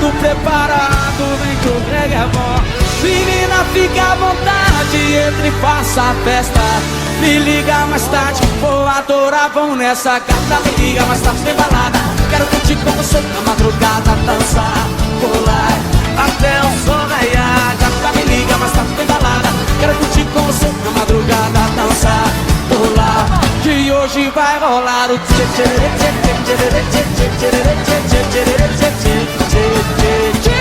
tudo preparado, vem que o brega é bom. Menina, fica à vontade, entre e faça a festa. Me liga mais tarde, vou adorar, vamos nessa gata. Me liga mais tarde, tem balada. Quero curtir com você na madrugada, dançar, pular até o sol raiar. Gata, me liga mais tarde, tem balada. Quero curtir com você na madrugada, dançar, pular, que hoje vai rolar o tchê tchê tchê tchê tchê tchê tchê tchê tchê tchê tchê.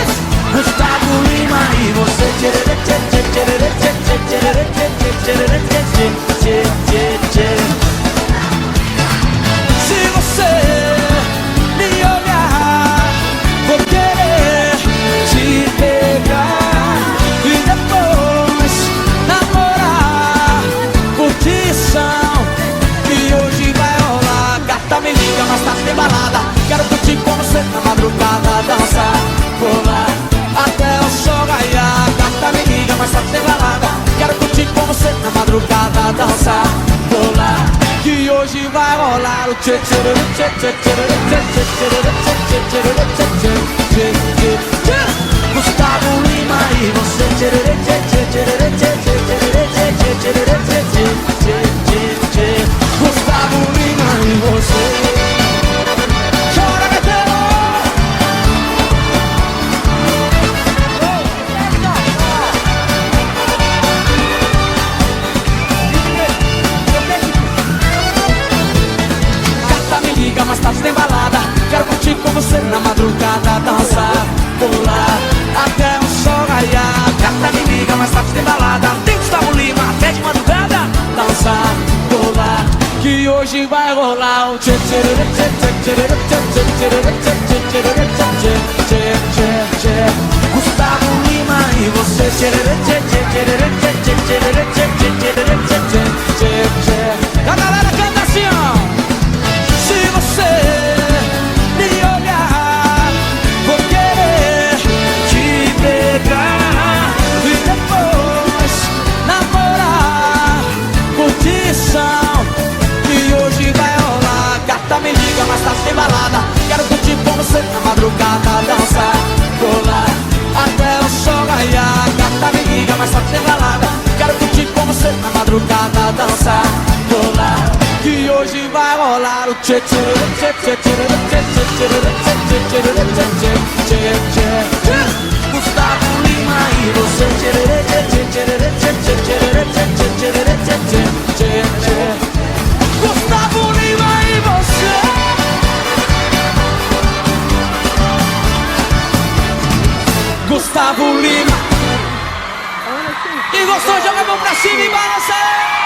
Gustavo Lima e você tchê tchê tchê tchê tchê tchê tchê tchê tchê tchê. Se você me olhar, vou querer te pegar e depois namorar. Curtição que hoje vai rolar. Gata, me liga, mas tá sem balada. Quero curtir com você na madrugada, dançar, pular até o sol raiar. Gata, me liga, mas tá sem balada. Quero curtir com você na madrugada, dançar, pular, que hoje vai rolar o tchê tchê tchê tchê tchê tchê tchê tchê. Gustavo Lima e você tchê tchê tchê tchê tchê tchê tchê. Gustavo Lima e você. Chora, Betelo! Gata, me liga, mas tarde tem balada. Quero curtir com você na madrugada, dançar, pular até o sol raiar. Gata, me liga, mas tarde tem balada. Tem Gustavo Lima até de madrugada, dançar, pular, que hoje vai rolar o tchê tchê tchê tchê tchê tchê tchê tchê tchê tchê. Gustavo Lima e você tchê tchê tchê tchê tchê tchê tchê. A galera canta assim, ó. Se você me olhar, vou querer te pegar e depois namorar. Curtição que hoje vai rolar. Gata, me liga, mas tá sem balada. Quero curtir com você na madrugada, dançar, pular até o sol raiar. Gata, me liga, mas tá sem balada. Quero curtir com você na madrugada, dançar, pular, que hoje vai rolar o tchê tchê tchê tchê tchê tchê tchê tchê tchê. Gustavo Lima e você tchê tchê tchê tchê tchê tchê tchê. Gustavo Lima e você. Gustavo Lima. E gostou, joga a mão pra cima e balança.